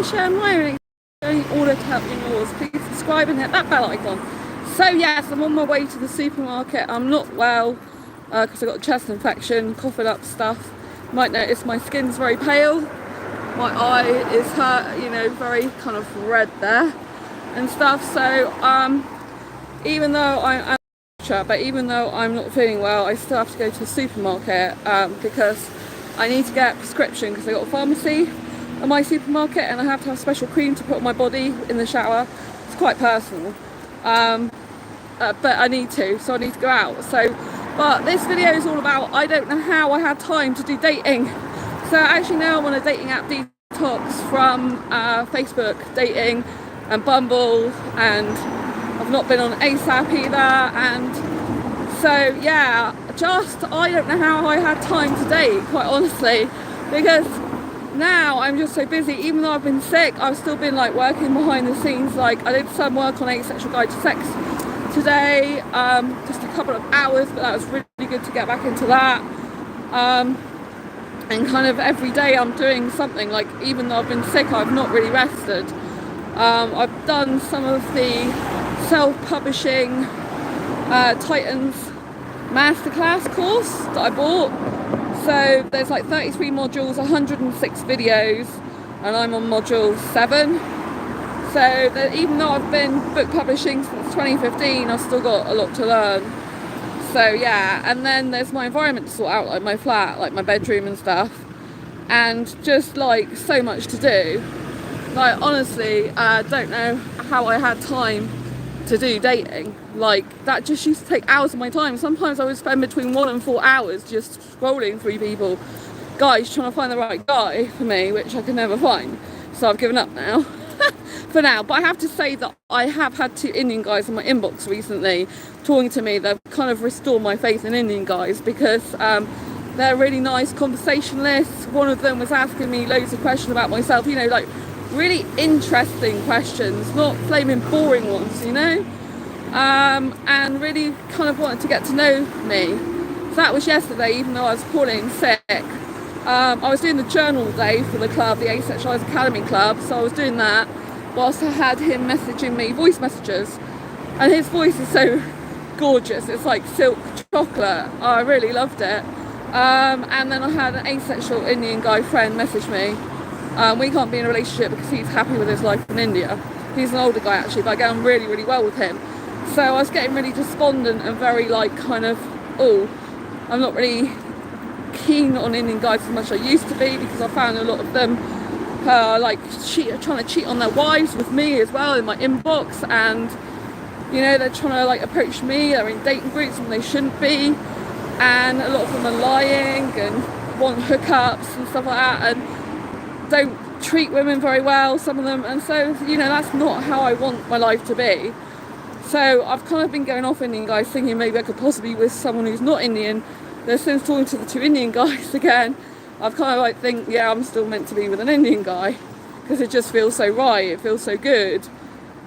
share my own in order to help you yours. Please subscribe and hit that bell icon. So yes, I'm on my way to the supermarket. I'm not well because I got a chest infection, coughing up stuff. You might notice my skin's very pale. My eye is hurt, you know, very kind of red there and stuff. So even though even though I'm not feeling well, I still have to go to the supermarket because I need to get a prescription because I got a pharmacy at my supermarket and I have to have special cream to put on my body in the shower. It's quite personal, but I need to, so I need to go out. So, but this video is all about, I don't know how I had time to do dating. So actually now I'm on a dating app detox from Facebook dating and Bumble, and I've not been on ASAP either, and so yeah, I don't know how I had time to date, quite honestly, because now I'm just so busy. Even though I've been sick, I've still been like working behind the scenes. Like I did some work on Asexual Guide to Sex today, just a couple of hours, but that was really good to get back into that. And kind of every day I'm doing something. Like even though I've been sick, I've not really rested. I've done some of the self-publishing Titans masterclass course that I bought. So there's like 33 modules, 106 videos, and I'm on module 7. So that even though I've been book publishing since 2015, I've still got a lot to learn. So yeah, and then there's my environment to sort out, like my flat, like my bedroom and stuff, and just like so much to do. Like honestly, I don't know how I had time to do dating. Like that just used to take hours of my time. Sometimes I would spend between 1 and 4 hours just scrolling through people, guys, trying to find the right guy for me, which I can never find. So I've given up now for now. But I have to say that I have had 2 Indian guys in my inbox recently talking to me. They've kind of restored my faith in Indian guys because they're really nice conversationalists. One of them was asking me loads of questions about myself, you know, like really interesting questions, not flaming boring ones, you know, and really kind of wanted to get to know me. So that was yesterday, even though I was poorly and sick. I was doing the journal day for the club, the Asexualise Academy Club, so I was doing that whilst I had him messaging me voice messages, and his voice is so gorgeous, it's like silk chocolate. I really loved it. And then I had an asexual Indian guy friend message me. We can't be in a relationship because he's happy with his life in India. He's an older guy actually, but I get on really, really well with him. So I was getting really despondent and very like kind of, oh, I'm not really keen on Indian guys as much as I used to be, because I found a lot of them like trying to cheat on their wives with me as well in my inbox, and you know, they're trying to like approach me, they're in dating groups when they shouldn't be, and a lot of them are lying and want hookups and stuff like that, and don't treat women very well, some of them, and so, you know, that's not how I want my life to be. So I've kind of been going off Indian guys thinking maybe I could possibly be with someone who's not Indian. Then since talking to the 2 Indian guys again, I've kind of like think, yeah, I'm still meant to be with an Indian guy because it just feels so right, it feels so good,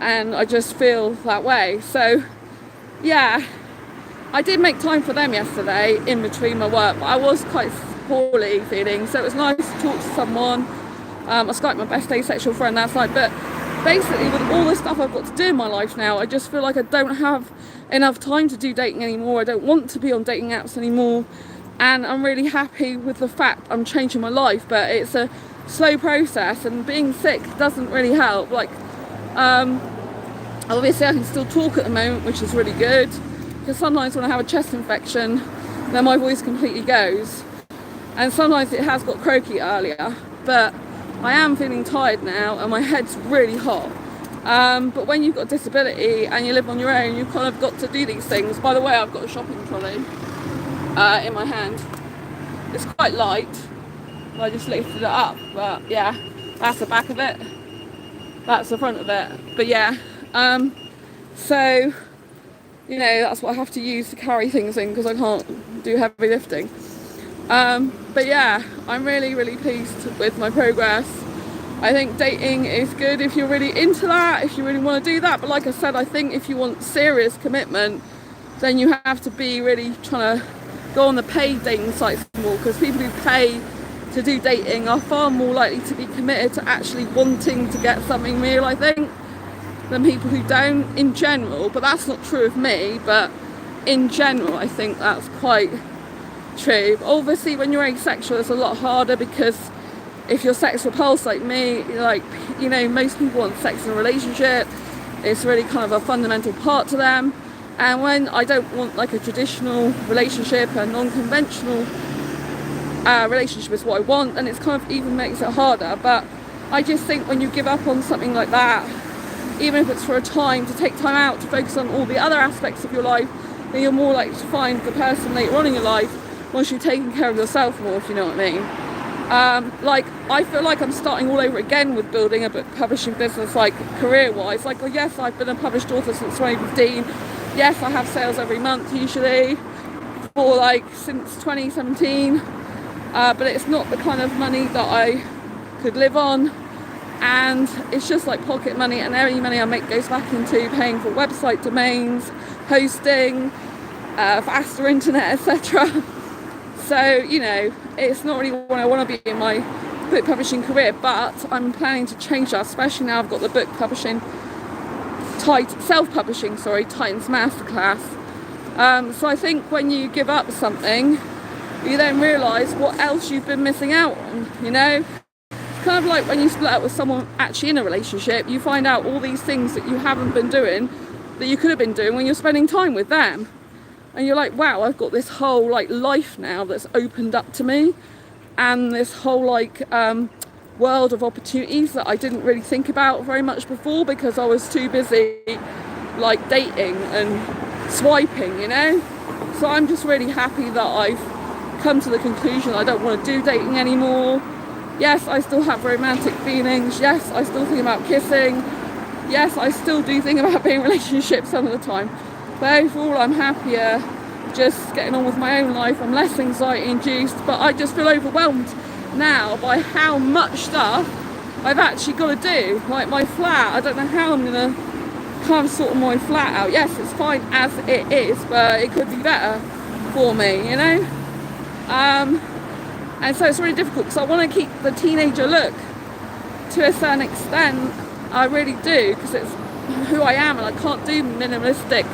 and I just feel that way. So yeah, I did make time for them yesterday in between my work, but I was quite poorly feeling, so it was nice to talk to someone. I Skyped my best asexual friend last night, but basically with all the stuff I've got to do in my life now, I just feel like I don't have enough time to do dating anymore. I don't want to be on dating apps anymore, and I'm really happy with the fact I'm changing my life, but it's a slow process, and being sick doesn't really help. Like obviously I can still talk at the moment, which is really good, because sometimes when I have a chest infection then my voice completely goes, and sometimes it has got croaky earlier, but I am feeling tired now and my head's really hot. But when you've got a disability and you live on your own, you've kind of got to do these things. By the way, I've got a shopping trolley in my hand. It's quite light, I just lifted it up, but yeah, that's the back of it, that's the front of it. But yeah, so you know, that's what I have to use to carry things in because I can't do heavy lifting. But yeah, I'm really, really pleased with my progress. I think dating is good if you're really into that, if you really want to do that. But like I said, I think if you want serious commitment, then you have to be really trying to go on the paid dating sites more, because people who pay to do dating are far more likely to be committed to actually wanting to get something real, I think, than people who don't in general. But that's not true of me, but in general I think that's quite true. Obviously when you're asexual it's a lot harder, because if you're sex repulsed like me, like, you know, most people want sex in a relationship. It's really kind of a fundamental part to them. And when I don't want like a traditional relationship, a non-conventional relationship is what I want, and it's kind of even makes it harder. But I just think when you give up on something like that, even if it's for a time, to take time out to focus on all the other aspects of your life, then you're more likely to find the person later on in your life once you've taken care of yourself more, if you know what I mean. Like, I feel like I'm starting all over again with building a book publishing business, like career-wise. Like, oh, yes, I've been a published author since 2015. Yes, I have sales every month usually, for like since 2017. But it's not the kind of money that I could live on, and it's just like pocket money, and any money I make goes back into paying for website domains, hosting, faster internet, etc. So, you know, it's not really what I want to be in my book publishing career, but I'm planning to change that, especially now I've got the book publishing, self-publishing, Titans Masterclass. So I think when you give up something, you then realise what else you've been missing out on, you know? It's kind of like when you split up with someone actually in a relationship, you find out all these things that you haven't been doing that you could have been doing when you're spending time with them. And you're like, wow, I've got this whole like life now that's opened up to me, and this whole like world of opportunities that I didn't really think about very much before, because I was too busy like dating and swiping, you know? So I'm just really happy that I've come to the conclusion I don't want to do dating anymore. Yes, I still have romantic feelings. Yes, I still think about kissing. Yes, I still do think about being in relationships some of the time. But overall, I'm happier just getting on with my own life. I'm less anxiety induced, but I just feel overwhelmed now by how much stuff I've actually got to do. Like my flat, I don't know how I'm going to kind of sort my flat out. Yes, it's fine as it is, but it could be better for me, you know? And so it's really difficult, because I want to keep the teenager look to a certain extent. I really do, because it's who I am, and I can't do minimalistic,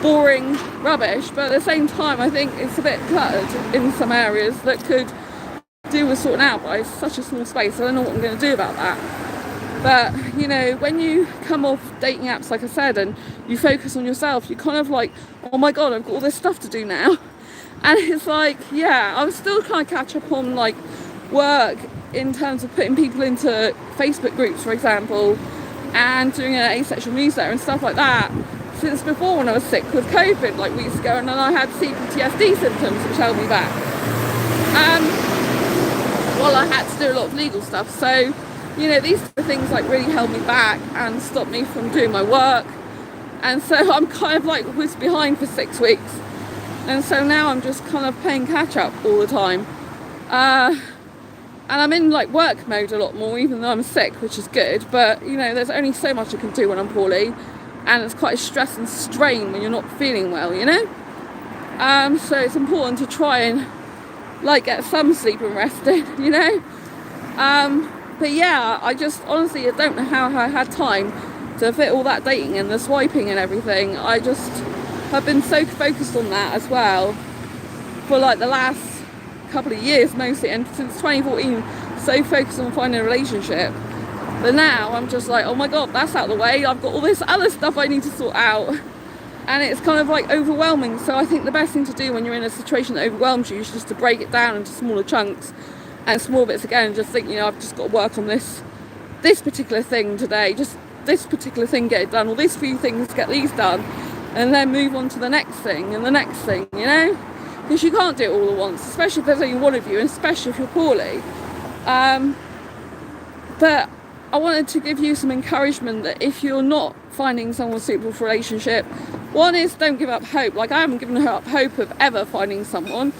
boring rubbish. But at the same time, I think it's a bit cluttered in some areas that could do with sorting out, but it's such a small space, I don't know what I'm going to do about that. But, you know, when you come off dating apps, like I said, and you focus on yourself, you're kind of like, oh my god, I've got all this stuff to do now. And it's like, yeah, I'm still trying to catch up on like work in terms of putting people into Facebook groups, for example, and doing an asexual newsletter and stuff like that, since before, when I was sick with COVID like weeks ago, and then I had CPTSD symptoms which held me back. Well, I had to do a lot of legal stuff, so, you know, these things like really held me back and stopped me from doing my work. And so I'm kind of like was behind for 6 weeks. And so now I'm just kind of playing catch up all the time. And I'm in like work mode a lot more, even though I'm sick, which is good. But, you know, there's only so much I can do when I'm poorly. And it's quite a stress and strain when you're not feeling well, you know? So it's important to try and like get some sleep and rested, you know? But yeah, I just honestly, I don't know how I had time to fit all that dating and the swiping and everything. I just have been so focused on that as well for like the last couple of years mostly, and since 2014, so focused on finding a relationship. But now I'm just like, oh my god, that's out of the way, I've got all this other stuff I need to sort out, and it's kind of like overwhelming. So I think the best thing to do when you're in a situation that overwhelms you is just to break it down into smaller chunks and small bits again, and just think, you know, I've just got to work on this particular thing today, just this particular thing, get it done, or these few things, get these done, and then move on to the next thing and the next thing, you know? Because you can't do it all at once, especially if there's only one of you, and especially if you're poorly. But I wanted to give you some encouragement that if you're not finding someone suitable for a relationship, one is don't give up hope. Like, I haven't given up hope of ever finding someone.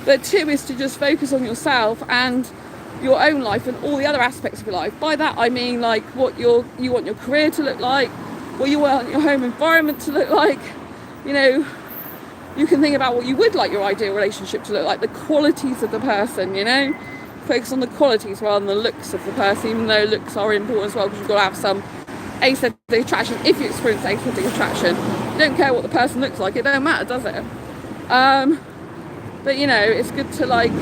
But two is to just focus on yourself and your own life and all the other aspects of your life. By that I mean like what you want your career to look like, what you want your home environment to look like. You know, you can think about what you would like your ideal relationship to look like, the qualities of the person, you know. focus on the qualities rather than the looks of the person, even though looks are important as well, because you've got to have some asexual attraction if you experience asexual attraction. You don't care what the person looks like, it don't matter, does it? But you know, it's good to like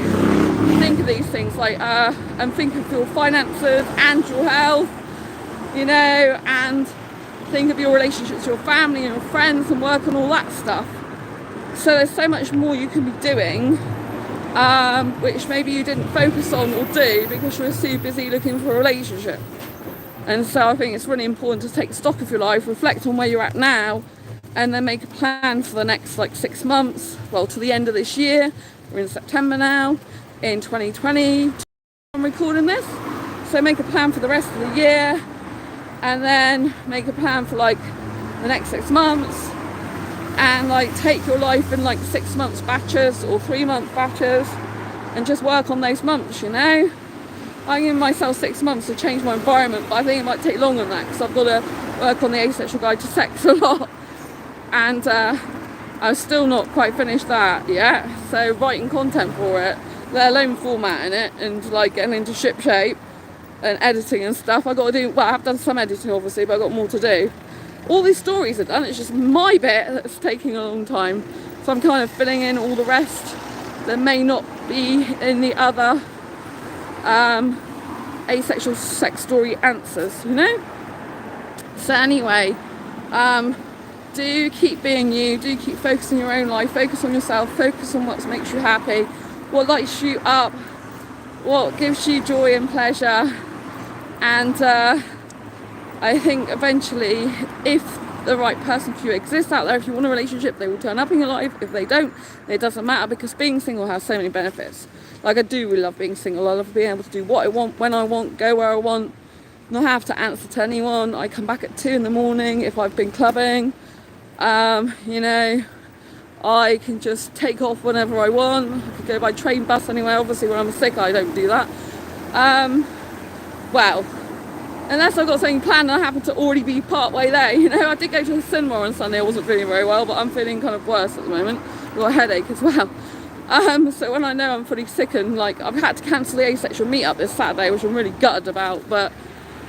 think of these things like and think of your finances and your health, you know, and think of your relationships to your family and your friends and work on all that stuff. So there's so much more you can be doing, which maybe you didn't focus on or do because you were too busy looking for a relationship. And so I think it's really important to take stock of your life, reflect on where you're at now, and then make a plan for the next like 6 months, well, to the end of this year. We're in September now, in 2020, I'm recording this. So make a plan for the rest of the year, and then make a plan for like the next 6 months, and like take your life in like 6 months batches or 3 month batches, and just work on those months, you know. I give myself 6 months to change my environment, but I think it might take longer than that because I've got to work on the Asexual Guide to Sex a lot, and I've still not quite finished that yet. So writing content for it, let alone formatting it and like getting into ship shape and editing and stuff. I got to do, well, I've done some editing obviously, but I've got more to do. All these stories are done, it's just my bit that's taking a long time, so I'm kind of filling in all the rest that may not be in the other asexual sex story answers, you know. So anyway, do keep being you, do keep focusing on your own life, focus on yourself, focus on what makes you happy, what lights you up, what gives you joy and pleasure. And I think eventually, if the right person for you exists out there, if you want a relationship, they will turn up in your life. If they don't, it doesn't matter, because being single has so many benefits. Like, I do really love being single. I love being able to do what I want, when I want, go where I want, not have to answer to anyone. I come back at 2 in the morning if I've been clubbing. You know, I can just take off whenever I want. I could go by train, bus, anywhere. Obviously when I'm sick I don't do that. Well, unless I've got something planned and I happen to already be part way there, you know. I did go to the cinema on Sunday. I wasn't feeling very well, but I'm feeling kind of worse at the moment. I've got a headache as well. So when I know I'm fully sick, and like I've had to cancel the asexual meetup this Saturday, which I'm really gutted about, but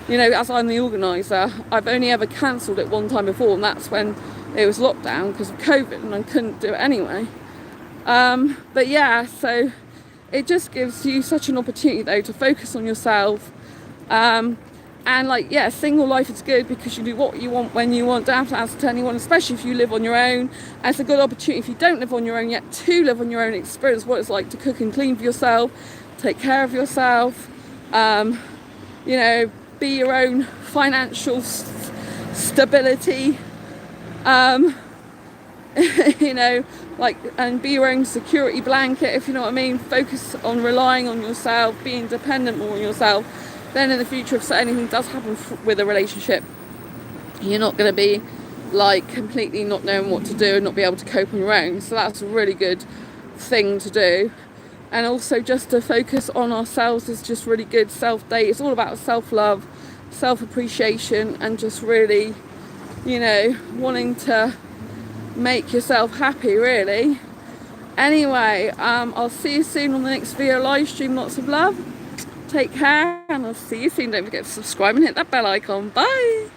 you know, as I'm the organiser, I've only ever cancelled it one time before, and that's when it was lockdown because of COVID and I couldn't do it anyway. But yeah, so it just gives you such an opportunity though to focus on yourself. And like, yeah, single life is good because you do what you want when you want, don't have to answer to anyone, especially if you live on your own. And it's a good opportunity if you don't live on your own yet to live on your own, experience what it's like to cook and clean for yourself, take care of yourself, you know, be your own financial stability, you know, like, and be your own security blanket, if you know what I mean. Focus on relying on yourself, being dependent more on yourself. Then in the future, if anything does happen with a relationship, you're not going to be like completely not knowing what to do and not be able to cope on your own. So that's a really good thing to do. And also just to focus on ourselves is just really good. Self-date, it's all about self-love, self-appreciation, and just really, you know, wanting to make yourself happy, really. Anyway, I'll see you soon on the next video live stream. Lots of love. Take care, and I'll see you soon. Don't forget to subscribe and hit that bell icon. Bye.